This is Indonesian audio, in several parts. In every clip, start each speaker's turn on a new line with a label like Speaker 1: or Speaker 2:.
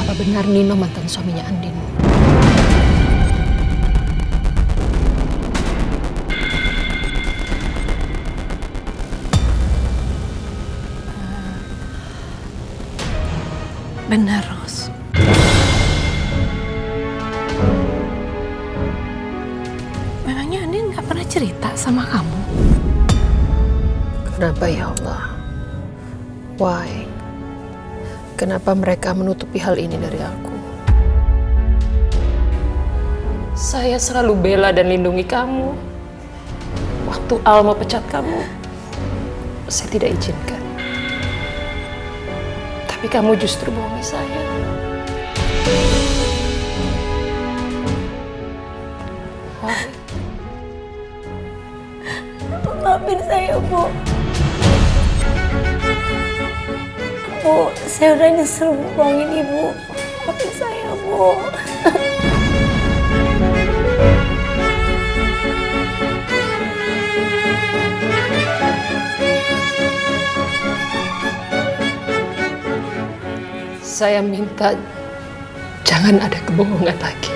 Speaker 1: Apa benar Nino mantan suaminya Andin?
Speaker 2: Benar, Ros. Memangnya Andin nggak pernah cerita sama kamu?
Speaker 1: Kenapa ya Allah? Why? Kenapa mereka menutupi hal ini dari aku? Saya selalu bela dan lindungi kamu. Waktu Al mau pecat kamu, saya tidak izinkan. Tapi kamu justru bohongi saya. Why?
Speaker 3: Maafin saya, Bu. Bu, saya udah nyesel bohongin Ibu. Maafin saya, Bu.
Speaker 1: Saya minta jangan ada kebohongan lagi.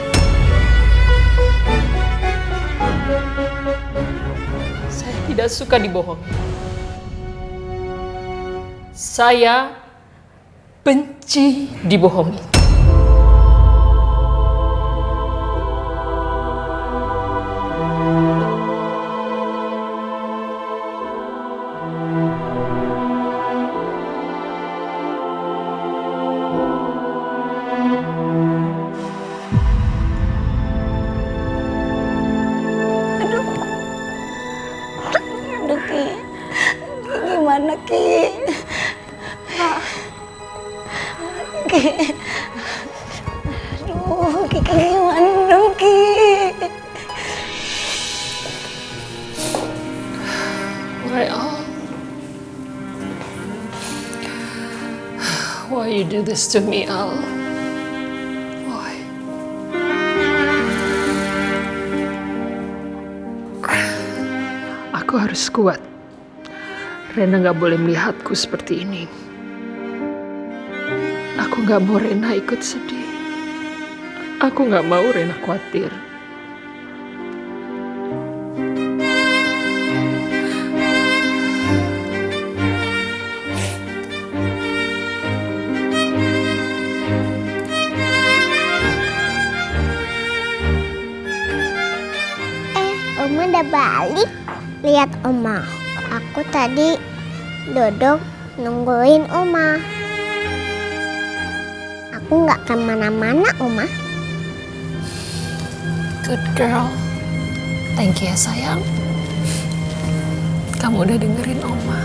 Speaker 1: Saya tidak suka dibohongi. Saya benci dibohongi.
Speaker 3: Aduh, Ki. Gimana, Ki? Ki. Aduh, Ki gimana dong, Ki?
Speaker 1: Why Al? Why you do this to me, Al? Why? Aku harus kuat. Rena gak boleh melihatku seperti ini. Aku gak mau Rena ikut sedih. Aku gak mau Rena khawatir.
Speaker 4: Oma udah balik. Lihat Oma, aku tadi duduk nungguin Oma. Aku nggak kemana-mana, Oma.
Speaker 1: Good girl. Thank you ya sayang. Kamu udah dengerin Oma.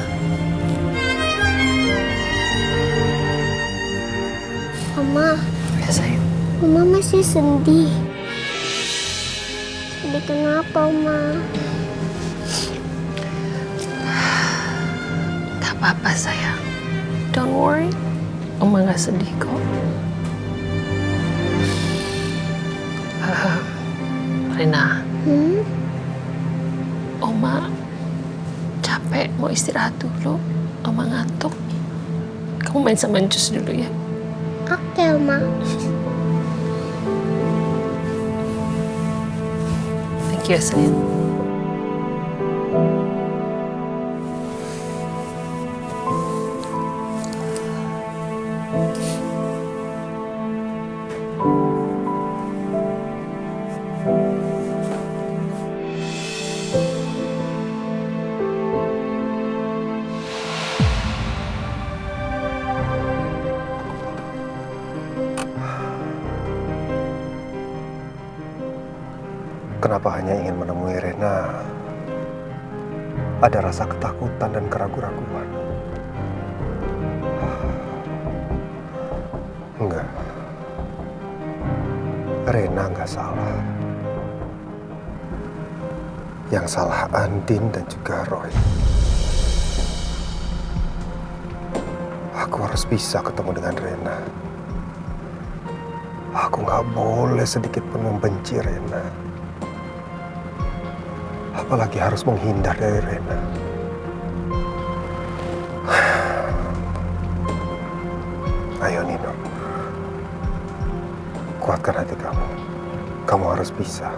Speaker 4: Oma,
Speaker 1: Ya sayang.
Speaker 4: Oma masih sedih. Sedih kenapa, Oma?
Speaker 1: Gak apa-apa sayang. Don't worry. Oma gak sedih kok. Rena, Oma capek mau istirahat dulu. Oma ngantuk. Kamu main sama Ncus dulu ya.
Speaker 4: Oke, Oma.
Speaker 1: Thank you ya sayang.
Speaker 5: Kenapa hanya ingin menemui Rena? Ada rasa ketakutan dan keraguan-raguan. Enggak. Rena enggak salah. Yang salah Andin dan juga Roy. Aku harus bisa ketemu dengan Rena. Aku nggak boleh sedikit pun membenci Rena. Apalagi harus menghindar dari Rena. Ayo Nino, Kuatkan hati kamu. Kamu harus bisa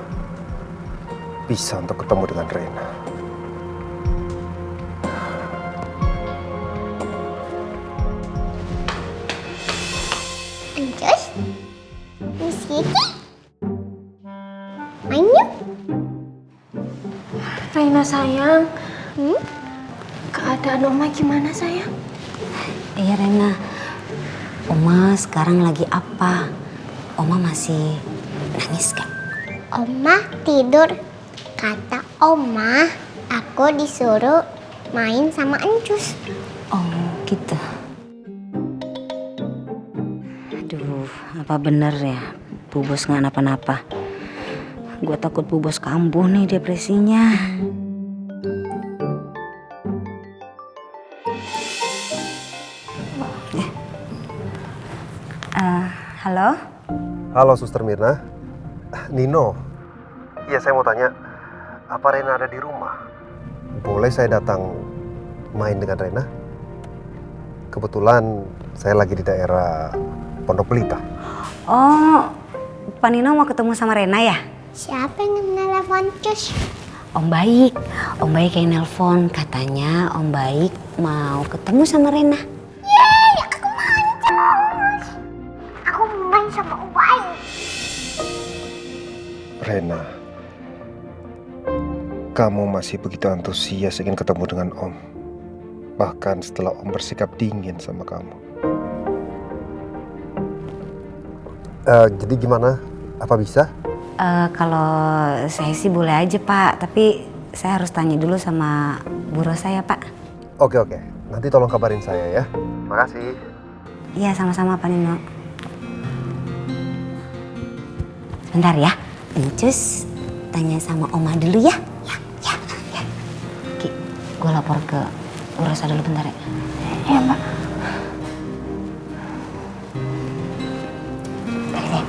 Speaker 5: untuk ketemu dengan Reina.
Speaker 4: Anjus, Miss Kiki, main yuk.
Speaker 3: Reina sayang, keadaan Oma gimana sayang?
Speaker 6: Iya Rena, Oma sekarang lagi apa? Oma masih nangis gak?
Speaker 4: Oma tidur. Kata Oma, aku disuruh main sama Anjus.
Speaker 6: Oh gitu. Aduh, apa bener ya Bu Bos gak napa-napa? Gue takut Bu Bos kambuh nih depresinya. Halo?
Speaker 5: Halo Suster Mirna. Nino. Iya, saya mau tanya, apa Reina ada di rumah? Boleh saya datang main dengan Reina? Kebetulan saya lagi di daerah Pondok Pelita.
Speaker 6: Oh, Pak Nino mau ketemu sama Rena ya?
Speaker 4: Siapa yang nelfon Cus?
Speaker 6: Om Baik yang nelpon, katanya Om Baik mau ketemu sama Rena.
Speaker 4: Yeay, aku mau Cus. Aku mau main sama Ubay.
Speaker 5: Rena, kamu masih begitu antusias ingin ketemu dengan Om. Bahkan setelah Om bersikap dingin sama kamu. Jadi gimana? Apa bisa?
Speaker 6: Kalau saya sih boleh aja Pak, tapi saya harus tanya dulu sama Bu Rosa ya Pak.
Speaker 5: Oke. Nanti tolong kabarin saya ya. Makasih.
Speaker 6: Iya sama-sama Pak Nino. Sebentar ya, Encus tanya sama Oma dulu ya. Ya. Ki, gue lapor ke Bu Rosa dulu bentar ya.
Speaker 3: Iya Mbak.
Speaker 6: Bentar ya.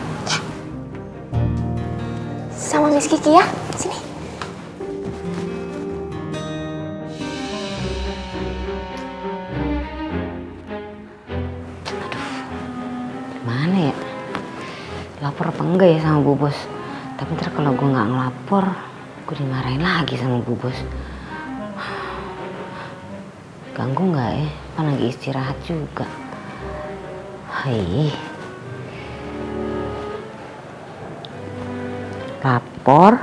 Speaker 3: Sama Miss Kiki ya, sini.
Speaker 6: Gimana ya? Lapor apa enggak ya sama Bu Bos? Tapi ntar kalau gue nggak ngelapor, gue dimarahin lagi sama Bu Bos. Ganggu nggak ya? Kan lagi istirahat juga. Hai. Lapor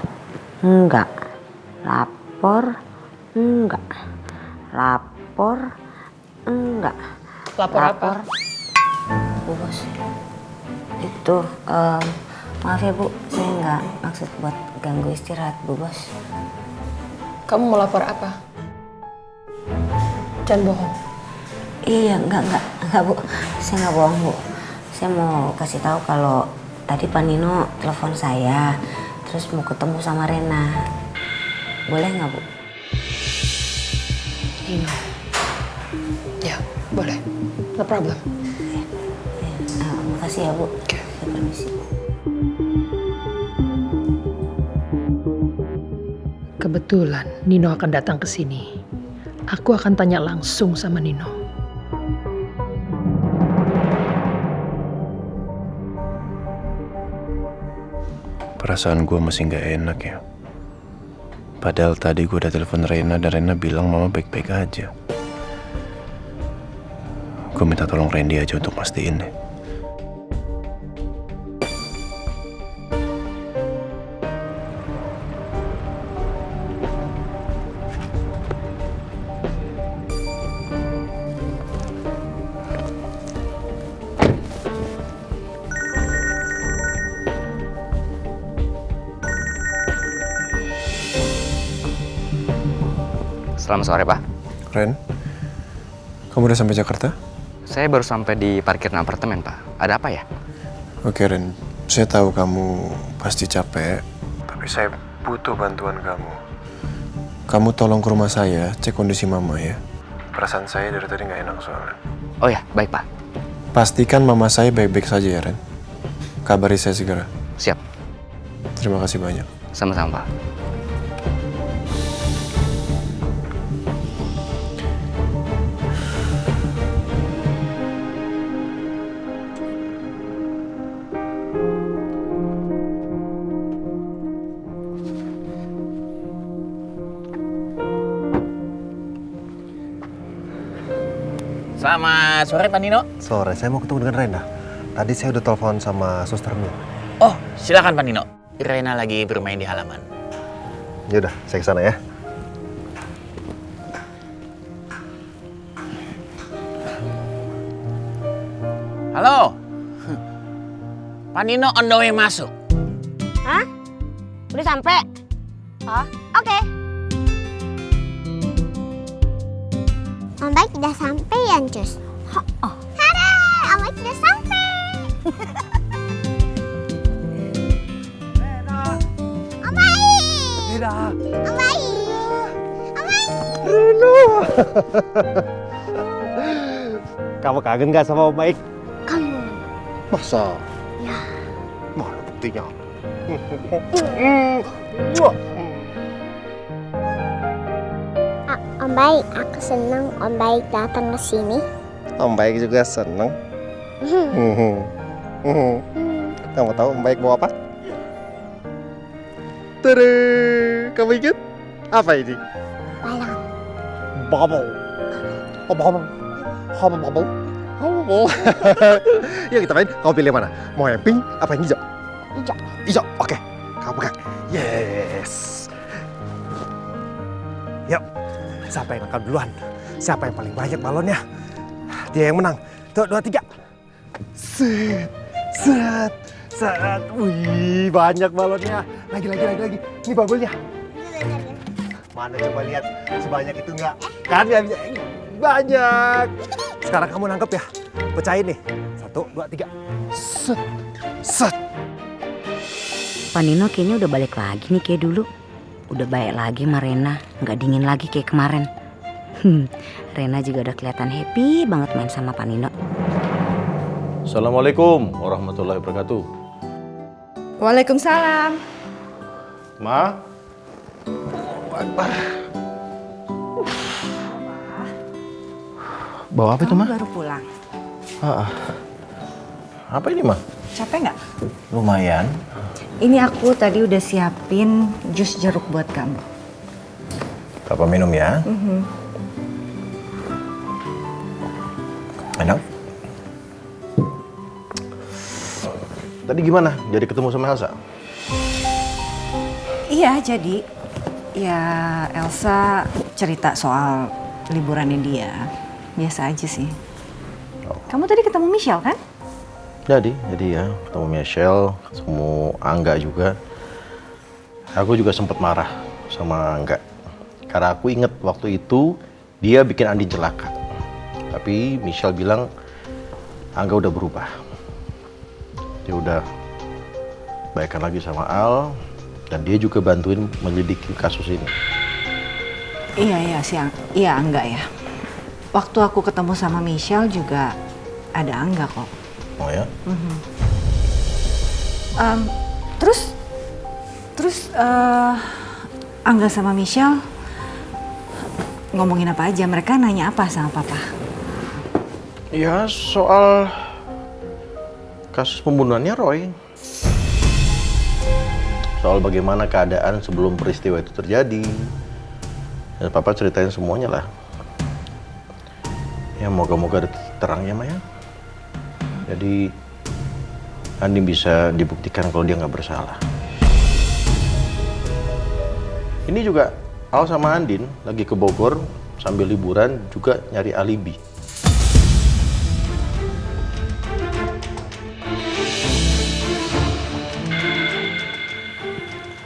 Speaker 6: enggak? Lapor enggak? Lapor enggak?
Speaker 1: Lapor apa?
Speaker 6: Bu Bos. Itu, maaf ya Bu, saya nggak maksud buat ganggu istirahat Bu Bos.
Speaker 1: Kamu mau lapor apa? Jangan bohong.
Speaker 6: Iya, enggak Bu, saya nggak bohong Bu. Saya mau kasih tahu kalau tadi Pak Nino telepon saya, terus mau ketemu sama Rena. Boleh nggak Bu?
Speaker 1: Nino. Ya, boleh. No problem.
Speaker 6: Makasih ya Bu. Saya permisi.
Speaker 1: Kebetulan Nino akan datang ke sini. Aku akan tanya langsung sama Nino.
Speaker 7: Perasaan gue masih gak enak ya. Padahal tadi gue udah telepon Reina dan Reina bilang mama baik-baik aja. Gue minta tolong Randy aja untuk pastiin deh.
Speaker 8: Selamat sore, Pak.
Speaker 5: Ren, kamu udah sampai Jakarta?
Speaker 8: Saya baru sampai di parkiran apartemen, Pak. Ada apa ya?
Speaker 5: Oke Ren, saya tahu kamu pasti capek, tapi saya butuh bantuan kamu. Kamu tolong ke rumah saya, cek kondisi mama ya. Perasaan saya dari tadi nggak enak soalnya.
Speaker 8: Oh ya, baik, Pak.
Speaker 5: Pastikan mama saya baik-baik saja ya Ren. Kabari saya segera.
Speaker 8: Siap.
Speaker 5: Terima kasih banyak.
Speaker 8: Sama-sama, Pak.
Speaker 9: Selamat sore Pak Nino.
Speaker 5: Sore, saya mau ketemu dengan Rena. Tadi saya udah telepon sama susternya.
Speaker 9: Oh, silakan Pak Nino. Rena lagi bermain di halaman.
Speaker 5: Yaudah, saya kesana ya.
Speaker 9: Halo. Pak Nino on the way masuk.
Speaker 4: Hah? Udah sampai? Oh, oke. Om Baik udah sampai ya, Cus? Oh. Hara, Om Baik udah sampai. Om Baik.
Speaker 5: Rena.
Speaker 4: Om Baik. Om Baik.
Speaker 5: Rena. Kamu kangen gak sama Om Baik?
Speaker 4: Kamu.
Speaker 5: Masa?
Speaker 4: Ya.
Speaker 5: Mana buktinya?
Speaker 4: Om Baik, aku senang Om Baik datang ke sini.
Speaker 5: Om Baik juga seneng. Kamu tahu Om Baik bawa apa? Tere, kamu ingat? Apa ini?
Speaker 4: Balon.
Speaker 5: Bubble. Oh, bubble. Bubble, bubble. Bubble. Yuk kita main. Kamu pilih mana? Mau yang pink apa yang hijau?
Speaker 4: Hijau.
Speaker 5: Hijau, oke. Kamu pegang. Yes. Yuk, siapa yang angkat duluan? Siapa yang paling banyak balonnya? Dia yang menang. Tuh, 2, 3. Set, set, set. Wih, banyak balonnya. Lagi. Ini bubble-nya. Mana coba lihat, sebanyak itu enggak? Kan nggak bisa. Banyak. Sekarang kamu nangkep ya. Pecahin nih. 1, 2, 3. Set, set.
Speaker 6: Pak Nino kayaknya udah balik lagi nih kayak dulu. Udah baik lagi sama Rena, nggak dingin lagi kayak kemarin. Rena juga udah kelihatan happy banget main sama Pak Nino.
Speaker 7: Assalamualaikum warahmatullahi wabarakatuh.
Speaker 2: Waalaikumsalam.
Speaker 7: Ma? Bawa apa itu, Ma?
Speaker 2: Baru pulang.
Speaker 7: Apa ini, Ma?
Speaker 2: Capek nggak?
Speaker 7: Lumayan.
Speaker 2: Ini aku tadi udah siapin jus jeruk buat kamu.
Speaker 7: Papa minum ya. Enak. Tadi gimana? Jadi ketemu sama Elsa?
Speaker 2: Iya, jadi ya Elsa cerita soal liburannya dia. Biasa aja sih.
Speaker 7: Oh.
Speaker 2: Kamu tadi ketemu Michelle kan?
Speaker 7: Jadi ya ketemu Michelle, ketemu Angga juga. Aku juga sempat marah sama Angga. Karena aku inget waktu itu dia bikin Andi celaka. Tapi Michelle bilang Angga udah berubah. Dia udah baikan lagi sama Al dan dia juga bantuin menyelidiki kasus ini.
Speaker 2: Iya Angga ya. Waktu aku ketemu sama Michelle juga ada Angga kok.
Speaker 7: Oh ya?
Speaker 2: Terus Angga sama Michelle ngomongin apa aja? Mereka nanya apa sama Papa?
Speaker 7: Ya soal kasus pembunuhannya Roy. Soal bagaimana keadaan sebelum peristiwa itu terjadi. Dan Papa ceritain semuanya lah. Ya moga-moga ada titik terangnya, Maya. Jadi Andi bisa dibuktikan kalau dia nggak bersalah. Ini juga Al sama Andin lagi ke Bogor sambil liburan juga nyari alibi.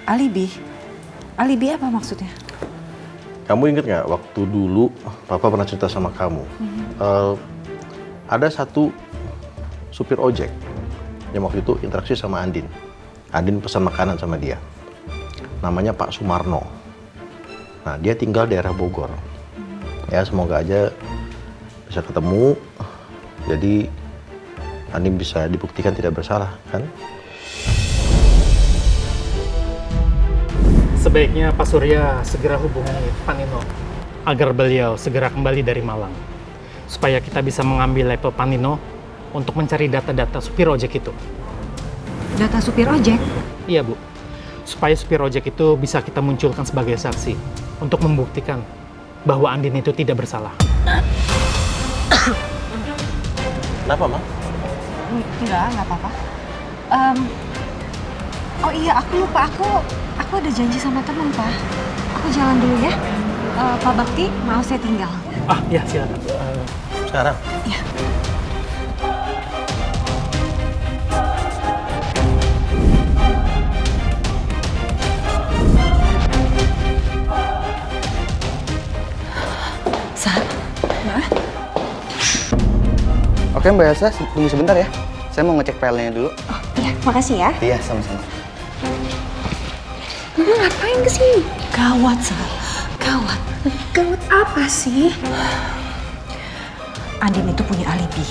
Speaker 2: Alibi? Alibi apa maksudnya?
Speaker 7: Kamu inget nggak waktu dulu Papa pernah cerita sama kamu? Ada satu supir ojek yang waktu itu interaksi sama Andin. Andin pesan makanan sama dia. Namanya Pak Sumarno. Nah, dia tinggal daerah Bogor. Ya, semoga aja bisa ketemu. Jadi Andin bisa dibuktikan tidak bersalah, kan?
Speaker 10: Sebaiknya Pak Surya segera hubungi Pak Nino agar beliau segera kembali dari Malang. Supaya kita bisa mengambil laptop Pak Nino untuk mencari data-data supir ojek itu.
Speaker 2: Data supir ojek?
Speaker 10: Iya, Bu. Supaya supir ojek itu bisa kita munculkan sebagai saksi untuk membuktikan bahwa Andin itu tidak bersalah.
Speaker 7: Kenapa, Mang?
Speaker 2: Enggak apa-apa. Oh iya, aku lupa. Aku ada janji sama teman, Pak. Aku jalan dulu ya. Pak Bakti, maaf saya tinggal.
Speaker 10: Ah, ya silakan.
Speaker 7: Sekarang?
Speaker 2: Iya.
Speaker 8: Oke Mbak Elsa, tunggu sebentar ya. Saya mau ngecek filenya dulu.
Speaker 2: Oh iya, makasih ya.
Speaker 8: Iya, sama-sama.
Speaker 2: Mama ngapain kesini? Gawat, Sal. Gawat. Gawat apa sih? Andin itu punya alibi.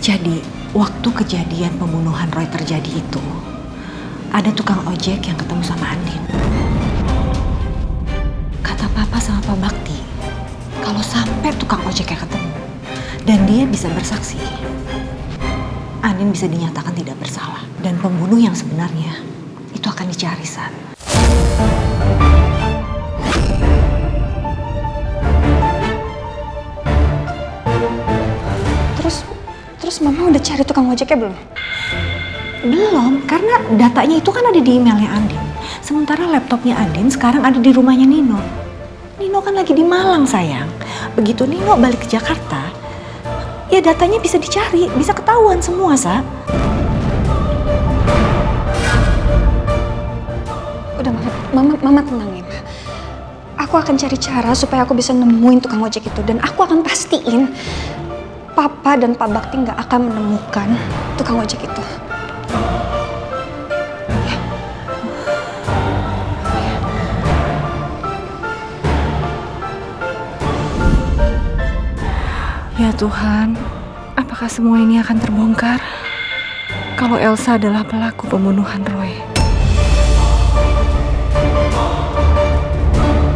Speaker 2: Jadi, waktu kejadian pembunuhan Roy terjadi itu, ada tukang ojek yang ketemu sama Andin. Kata Papa sama Pak Bakti, kalau sampai tukang ojeknya ketemu, dan dia bisa bersaksi, Andin bisa dinyatakan tidak bersalah. Dan pembunuh yang sebenarnya itu akan dicari, San. Terus Mama udah cari tukang ojeknya belum? Belum, karena datanya itu kan ada di emailnya Andin. Sementara laptopnya Andin sekarang ada di rumahnya Nino. Nino kan lagi di Malang, sayang. Begitu Nino balik ke Jakarta, ya datanya bisa dicari, bisa ketahuan semua, Sa. Udah, Mama tenang ya, Ma. Aku akan cari cara supaya aku bisa nemuin tukang ojek itu. Dan aku akan pastiin Papa dan Pak Bakti nggak akan menemukan tukang ojek itu. Ya Tuhan, apakah semua ini akan terbongkar? Kalau Elsa adalah pelaku pembunuhan Roy.